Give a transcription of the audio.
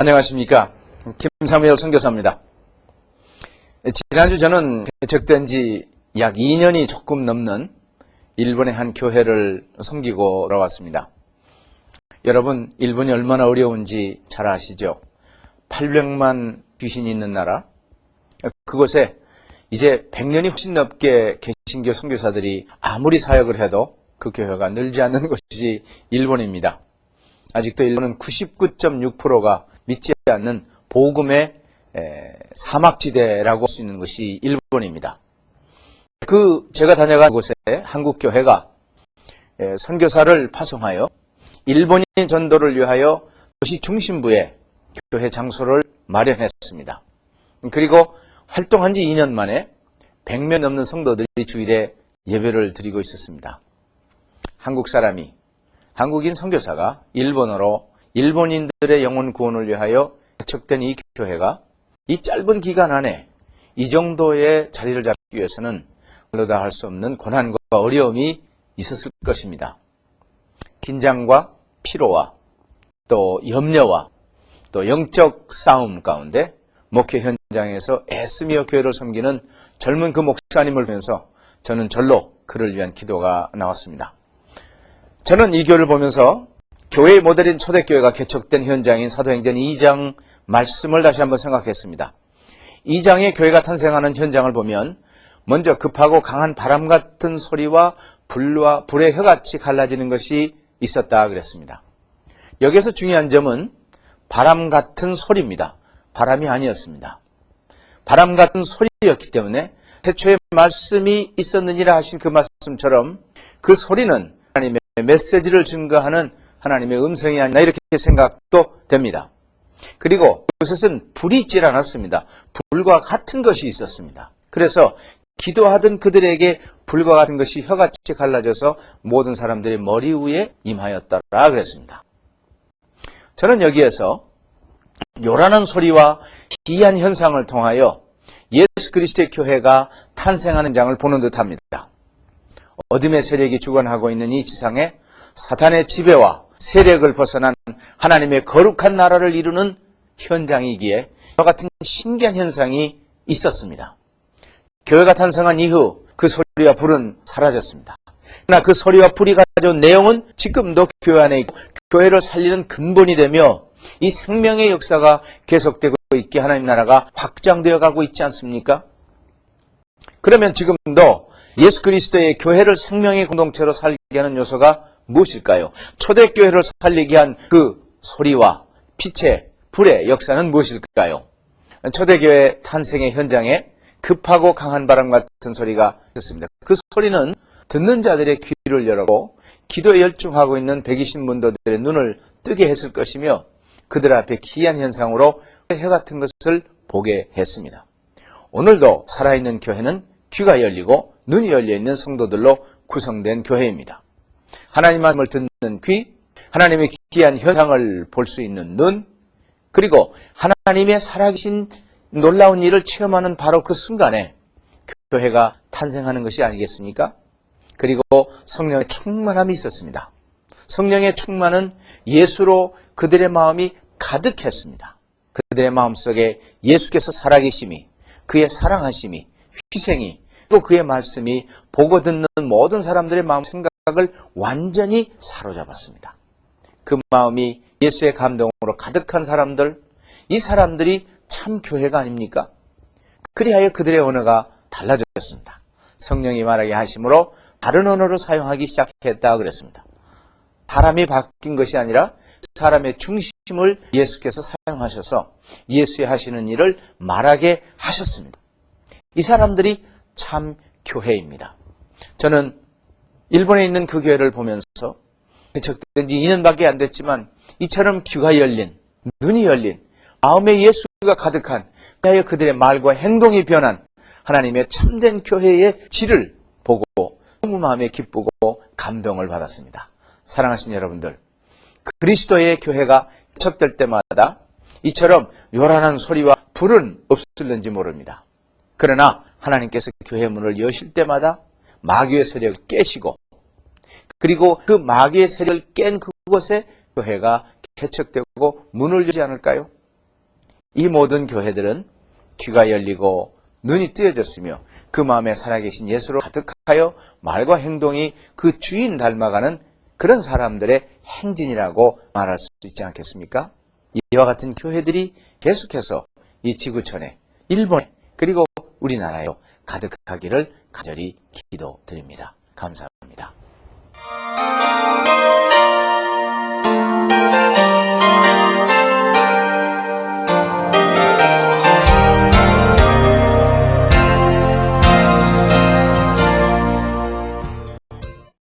안녕하십니까. 김사무엘 선교사입니다. 지난주 저는 개척된 지 약 2년이 조금 넘는 일본의 한 교회를 섬기고 돌아왔습니다. 여러분, 일본이 얼마나 어려운지 잘 아시죠? 800만 귀신이 있는 나라, 그곳에 이제 100년이 훨씬 넘게 개신교 선교사들이 아무리 사역을 해도 그 교회가 늘지 않는 곳이 일본입니다. 아직도 일본은 99.6%가 믿지 않는 복음의 사막지대라고 할 수 있는 것이 일본입니다. 제가 다녀간 곳에 한국 교회가 선교사를 파송하여 일본인 전도를 위하여 도시 중심부에 교회 장소를 마련했습니다. 그리고 활동한 지 2년 만에 100명 넘는 성도들이 주일에 예배를 드리고 있었습니다. 한국 사람이, 한국인 선교사가 일본어로 일본인들의 영혼 구원을 위하여 개척된 이 교회가 이 짧은 기간 안에 이 정도의 자리를 잡기 위해서는 말로다 할 수 없는 고난과 어려움이 있었을 것입니다. 긴장과 피로와 또 염려와 또 영적 싸움 가운데 목회 현장에서 애쓰며 교회를 섬기는 젊은 그 목사님을 보면서 저는 절로 그를 위한 기도가 나왔습니다. 저는 이 교회를 보면서 교회의 모델인 초대교회가 개척된 현장인 사도행전 2장 말씀을 다시 한번 생각했습니다. 2장의 교회가 탄생하는 현장을 보면 먼저 급하고 강한 바람 같은 소리와 불과 불의 혀같이 갈라지는 것이 있었다 그랬습니다. 여기에서 중요한 점은 바람 같은 소리입니다. 바람이 아니었습니다. 바람 같은 소리였기 때문에 태초에 말씀이 있었느니라 하신 그 말씀처럼 그 소리는 하나님의 메시지를 증거하는 하나님의 음성이 아니라 이렇게 생각도 됩니다. 그리고 그것은 불이 있질 않았습니다. 불과 같은 것이 있었습니다. 그래서 기도하던 그들에게 불과 같은 것이 혀같이 갈라져서 모든 사람들의 머리 위에 임하였더라 그랬습니다. 저는 여기에서 요란한 소리와 기이한 현상을 통하여 예수 그리스도의 교회가 탄생하는 장을 보는 듯합니다. 어둠의 세력이 주관하고 있는 이 지상에 사탄의 지배와 세력을 벗어난 하나님의 거룩한 나라를 이루는 현장이기에 이와 같은 신기한 현상이 있었습니다. 교회가 탄생한 이후 그 소리와 불은 사라졌습니다. 그러나 그 소리와 불이 가져온 내용은 지금도 교회 안에 있고 교회를 살리는 근본이 되며 이 생명의 역사가 계속되고 있게 하나님 나라가 확장되어 가고 있지 않습니까? 그러면 지금도 예수 그리스도의 교회를 생명의 공동체로 살게 하는 요소가 무엇일까요? 초대교회를 살리게 한 그 소리와 빛의 불의 역사는 무엇일까요? 초대교회 탄생의 현장에 급하고 강한 바람 같은 소리가 있었습니다. 그 소리는 듣는 자들의 귀를 열었고 기도에 열중하고 있는 120문도들의 눈을 뜨게 했을 것이며 그들 앞에 기이한 현상으로 해 같은 것을 보게 했습니다. 오늘도 살아있는 교회는 귀가 열리고 눈이 열려있는 성도들로 구성된 교회입니다. 하나님 말씀을 듣는 귀, 하나님의 기이한 현상을 볼 수 있는 눈, 그리고 하나님의 살아계신 놀라운 일을 체험하는 바로 그 순간에 교회가 탄생하는 것이 아니겠습니까? 그리고 성령의 충만함이 있었습니다. 성령의 충만은 예수로 그들의 마음이 가득했습니다. 그들의 마음속에 예수께서 살아계심이, 그의 사랑하심이, 희생이, 또 그의 말씀이 보고 듣는 모든 사람들의 마음 생각을 완전히 사로잡았습니다. 그 마음이 예수의 감동으로 가득한 사람들, 이 사람들이 참 교회가 아닙니까? 그리하여 그들의 언어가 달라졌습니다. 성령이 말하게 하심으로 다른 언어를 사용하기 시작했다 그랬습니다. 사람이 바뀐 것이 아니라 사람의 중심을 예수께서 사용하셔서 예수의 하시는 일을 말하게 하셨습니다. 이 사람들이 참 교회입니다. 저는 일본에 있는 그 교회를 보면서 개척된 지 2년밖에 안 됐지만 이처럼 귀가 열린, 눈이 열린, 마음에 예수가 가득한, 그리하여 그들의 말과 행동이 변한 하나님의 참된 교회의 질을 보고 너무 마음에 기쁘고 감동을 받았습니다. 사랑하신 여러분들, 그리스도의 교회가 개척될 때마다 이처럼 요란한 소리와 불은 없을는지 모릅니다. 그러나 하나님께서 교회 문을 여실 때마다 마귀의 세력을 깨시고 그리고 그 마귀의 세력을 깬 그곳에 교회가 개척되고 문을 열지 않을까요? 이 모든 교회들은 귀가 열리고 눈이 뜨여졌으며 그 마음에 살아계신 예수로 가득하여 말과 행동이 그 주인 닮아가는 그런 사람들의 행진이라고 말할 수 있지 않겠습니까? 이와 같은 교회들이 계속해서 이 지구촌에, 일본에, 그리고 우리나라에 가득하기를 간절히 기도드립니다. 감사합니다.